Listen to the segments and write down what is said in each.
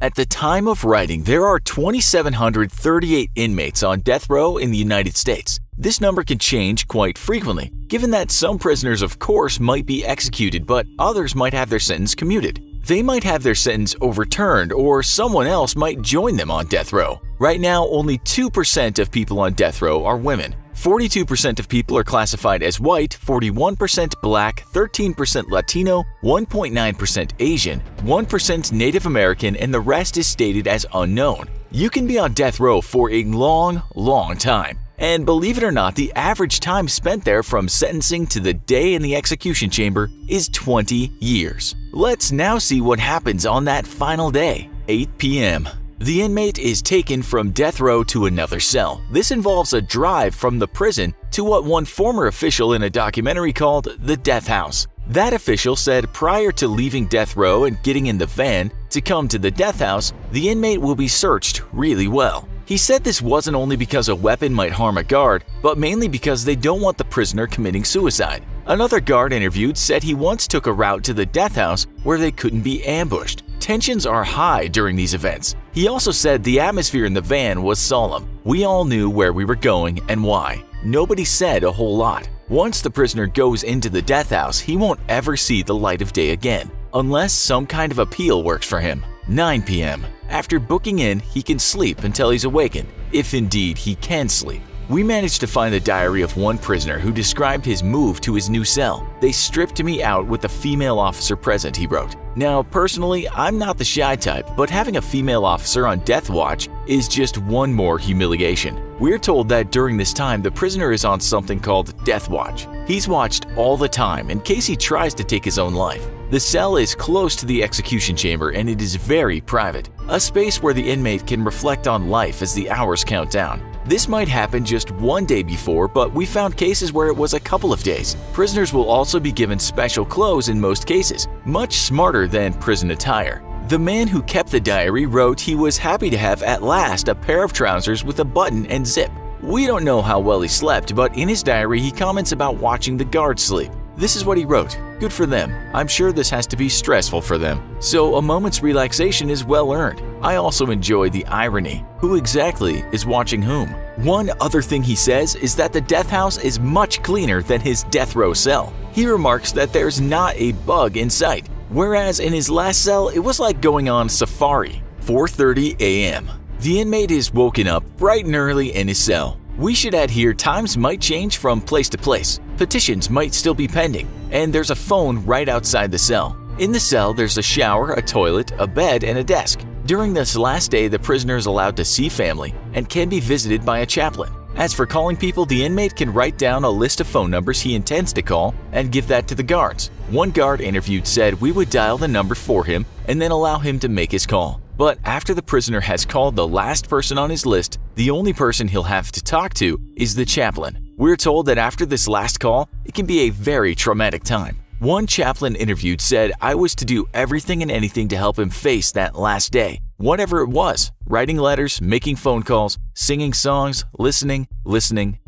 At the time of writing, there are 2,738 inmates on death row in the United States. This number can change quite frequently, given that some prisoners, of course, might be executed, but others might have their sentence commuted. They might have their sentence overturned, or someone else might join them on death row. Right now, only 2% of people on death row are women. 42% of people are classified as white, 41% black, 13% Latino, 1.9% Asian, 1% Native American, and the rest is stated as unknown. You can be on death row for a long, long time. And believe it or not, the average time spent there from sentencing to the day in the execution chamber is 20 years. Let's now see what happens on that final day, 8 p.m. The inmate is taken from death row to another cell. This involves a drive from the prison to what one former official in a documentary called the death house. That official said prior to leaving death row and getting in the van to come to the death house, the inmate will be searched really well. He said this wasn't only because a weapon might harm a guard, but mainly because they don't want the prisoner committing suicide. Another guard interviewed said he once took a route to the death house where they couldn't be ambushed. Tensions are high during these events. He also said the atmosphere in the van was solemn. We all knew where we were going and why. Nobody said a whole lot. Once the prisoner goes into the death house, he won't ever see the light of day again, unless some kind of appeal works for him. 9 p.m. After booking in, he can sleep until he's awakened, if indeed he can sleep. We managed to find the diary of one prisoner who described his move to his new cell. They stripped me out with a female officer present, he wrote. Now, personally, I'm not the shy type, but having a female officer on death watch is just one more humiliation. We're told that during this time, the prisoner is on something called death watch. He's watched all the time in case he tries to take his own life. The cell is close to the execution chamber and it is very private, a space where the inmate can reflect on life as the hours count down. This might happen just one day before, but we found cases where it was a couple of days. Prisoners will also be given special clothes in most cases, much smarter than prison attire. The man who kept the diary wrote he was happy to have at last a pair of trousers with a button and zip. We don't know how well he slept, but in his diary he comments about watching the guards sleep. This is what he wrote. Good for them. I'm sure this has to be stressful for them. So a moment's relaxation is well earned. I also enjoy the irony. Who exactly is watching whom? One other thing he says is that the death house is much cleaner than his death row cell. He remarks that there's not a bug in sight, whereas in his last cell it was like going on safari. 4:30 a.m. The inmate is woken up bright and early in his cell. We should add here times might change from place to place. Petitions might still be pending, and there's a phone right outside the cell. In the cell, there's a shower, a toilet, a bed, and a desk. During this last day, the prisoner is allowed to see family and can be visited by a chaplain. As for calling people, the inmate can write down a list of phone numbers he intends to call and give that to the guards. One guard interviewed said we would dial the number for him and then allow him to make his call. But after the prisoner has called the last person on his list, the only person he'll have to talk to is the chaplain. We're told that after this last call, it can be a very traumatic time. One chaplain interviewed said I was to do everything and anything to help him face that last day. Whatever it was, writing letters, making phone calls, singing songs, listening,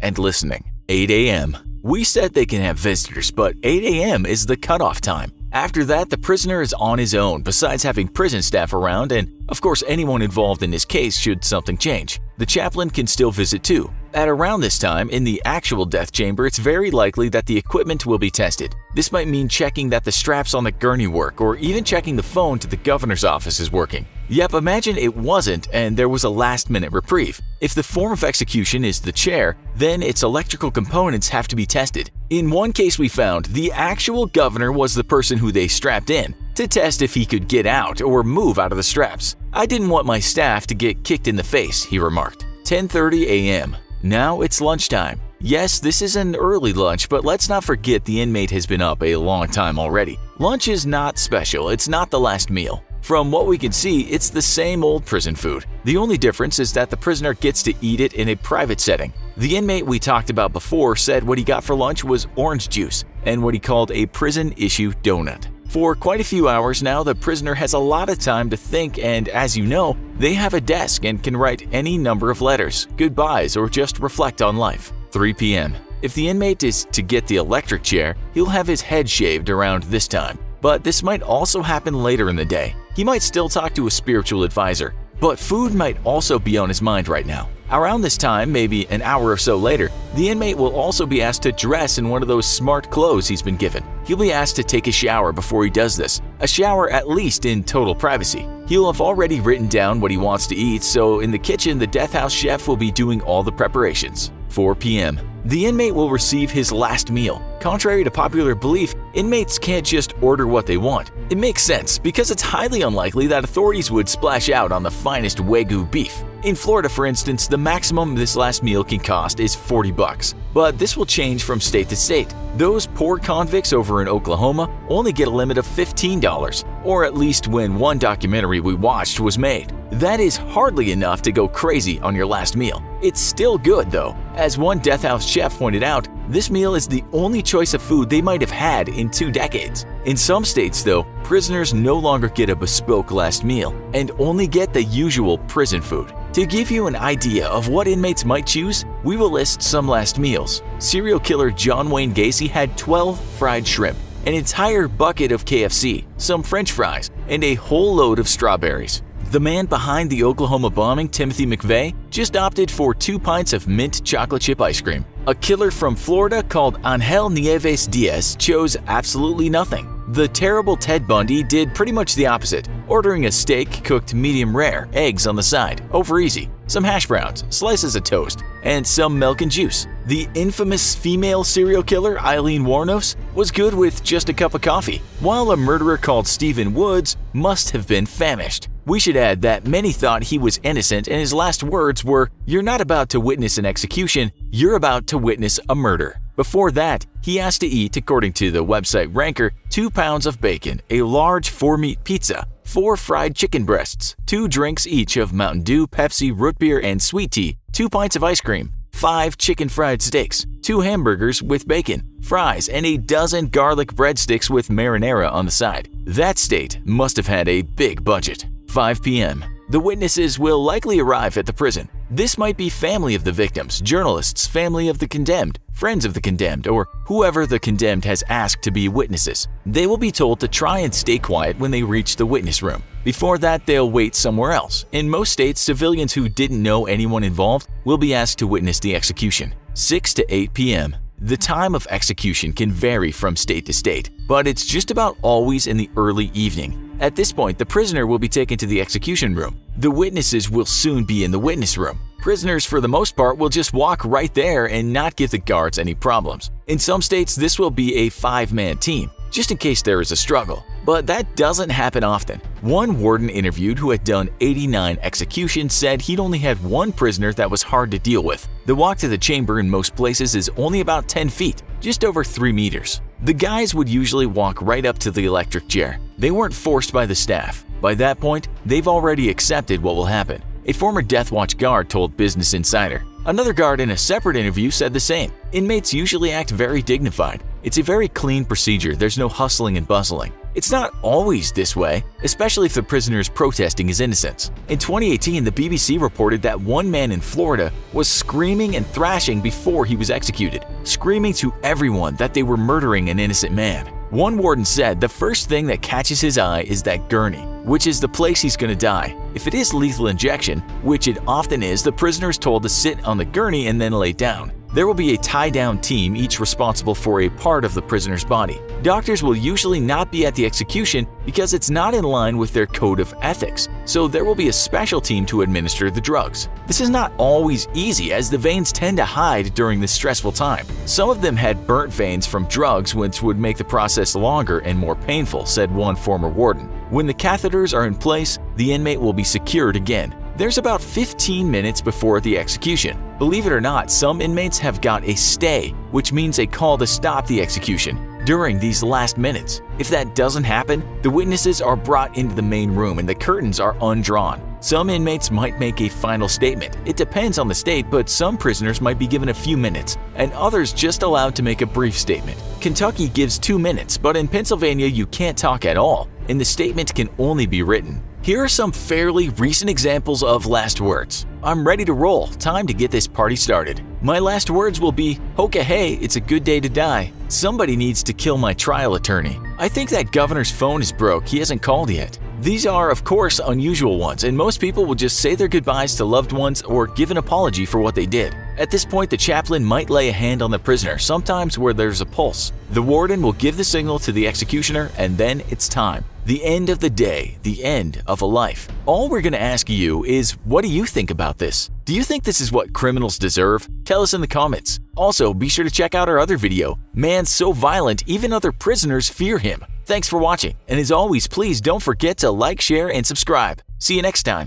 and listening. 8 a.m. We said they can have visitors, but 8 a.m. is the cutoff time. After that, the prisoner is on his own besides having prison staff around and, of course, anyone involved in his case should something change. The chaplain can still visit too. At around this time, in the actual death chamber, it's very likely that the equipment will be tested. This might mean checking that the straps on the gurney work or even checking the phone to the governor's office is working. Yep, imagine it wasn't and there was a last-minute reprieve. If the form of execution is the chair, then its electrical components have to be tested. In one case we found, the actual governor was the person who they strapped in to test if he could get out or move out of the straps. I didn't want my staff to get kicked in the face, he remarked. 10:30 a.m. Now it's lunchtime. Yes, this is an early lunch, but let's not forget the inmate has been up a long time already. Lunch is not special, it's not the last meal. From what we can see, it's the same old prison food. The only difference is that the prisoner gets to eat it in a private setting. The inmate we talked about before said what he got for lunch was orange juice and what he called a prison-issue donut. For quite a few hours now, the prisoner has a lot of time to think and, as you know, they have a desk and can write any number of letters, goodbyes, or just reflect on life. 3 p.m. If the inmate is to get the electric chair, he'll have his head shaved around this time. But this might also happen later in the day. he might still talk to a spiritual advisor. But food might also be on his mind right now. Around this time, maybe an hour or so later, the inmate will also be asked to dress in one of those smart clothes he's been given. He'll be asked to take a shower before he does this, a shower at least in total privacy. He'll have already written down what he wants to eat, so in the kitchen the death house chef will be doing all the preparations. 4 p.m. The inmate will receive his last meal. Contrary to popular belief, inmates can't just order what they want. It makes sense because it's highly unlikely that authorities would splash out on the finest Wagyu beef. In Florida, for instance, the maximum this last meal can cost is $40, but this will change from state to state. Those poor convicts over in Oklahoma only get a limit of $15, or at least when one documentary we watched was made. That is hardly enough to go crazy on your last meal. It's still good though. As one death house chef pointed out, this meal is the only choice of food they might have had in 2 decades. In some states though, prisoners no longer get a bespoke last meal and only get the usual prison food. To give you an idea of what inmates might choose, we will list some last meals. Serial killer John Wayne Gacy had 12 fried shrimp, an entire bucket of KFC, some French fries, and a whole load of strawberries. The man behind the Oklahoma bombing, Timothy McVeigh, just opted for 2 pints of mint chocolate chip ice cream. A killer from Florida called Angel Nieves Diaz chose absolutely nothing. The terrible Ted Bundy did pretty much the opposite, ordering a steak cooked medium rare, eggs on the side, over easy, some hash browns, slices of toast, and some milk and juice. The infamous female serial killer Eileen Wuornos was good with just a cup of coffee, while a murderer called Stephen Woods must have been famished. We should add that many thought he was innocent and his last words were, "You're not about to witness an execution, you're about to witness a murder." Before that, he asked to eat, according to the website Ranker, 2 pounds of bacon, a large 4-meat pizza, 4 fried chicken breasts, 2 drinks each of Mountain Dew, Pepsi, root beer, and sweet tea, 2 pints of ice cream, 5 chicken fried steaks, 2 hamburgers with bacon, fries, and a dozen garlic breadsticks with marinara on the side. That state must have had a big budget. 5 p.m. The witnesses will likely arrive at the prison. This might be family of the victims, journalists, family of the condemned, friends of the condemned, or whoever the condemned has asked to be witnesses. They will be told to try and stay quiet when they reach the witness room. Before that, they'll wait somewhere else. In most states, civilians who didn't know anyone involved will be asked to witness the execution. 6 to 8 p.m. The time of execution can vary from state to state, but it's just about always in the early evening. At this point, the prisoner will be taken to the execution room. The witnesses will soon be in the witness room. Prisoners, for the most part, will just walk right there and not give the guards any problems. In some states, this will be a 5-man team, just in case there is a struggle. But that doesn't happen often. One warden interviewed who had done 89 executions said he'd only had one prisoner that was hard to deal with. The walk to the chamber in most places is only about 10 feet, just over 3 meters. The guys would usually walk right up to the electric chair. They weren't forced by the staff. By that point, they've already accepted what will happen. A former Death Watch guard told Business Insider. Another guard in a separate interview said the same. Inmates usually act very dignified. It's a very clean procedure, there's no hustling and bustling. It's not always this way, especially if the prisoner is protesting his innocence. In 2018, the BBC reported that one man in Florida was screaming and thrashing before he was executed, screaming to everyone that they were murdering an innocent man. One warden said the first thing that catches his eye is that gurney, which is the place he's going to die. If it is lethal injection, which it often is, the prisoner is told to sit on the gurney and then lay down. There will be a tie-down team, each responsible for a part of the prisoner's body. Doctors will usually not be at the execution because it's not in line with their code of ethics, so there will be a special team to administer the drugs. This is not always easy as the veins tend to hide during this stressful time. Some of them had burnt veins from drugs, which would make the process longer and more painful, said one former warden. When the catheters are in place, the inmate will be secured again. There's about 15 minutes before the execution. Believe it or not, some inmates have got a stay, which means a call to stop the execution during these last minutes. If that doesn't happen, the witnesses are brought into the main room and the curtains are undrawn. Some inmates might make a final statement. It depends on the state, but some prisoners might be given a few minutes, and others just allowed to make a brief statement. Kentucky gives 2 minutes, but in Pennsylvania you can't talk at all, and the statement can only be written. Here are some fairly recent examples of last words. I'm ready to roll, time to get this party started. My last words will be, "Hoka hey, it's a good day to die. Somebody needs to kill my trial attorney. I think that governor's phone is broke, he hasn't called yet. These are, of course, unusual ones, and most people will just say their goodbyes to loved ones or give an apology for what they did. At this point, the chaplain might lay a hand on the prisoner, sometimes where there's a pulse. The warden will give the signal to the executioner, and then it's time. The end of the day, the end of a life. All we're going to ask you is, what do you think about this? Do you think this is what criminals deserve? Tell us in the comments. Also, be sure to check out our other video, "Man's so violent, even other prisoners fear him." Thanks for watching, and as always, please don't forget to like, share, and subscribe. See you next time.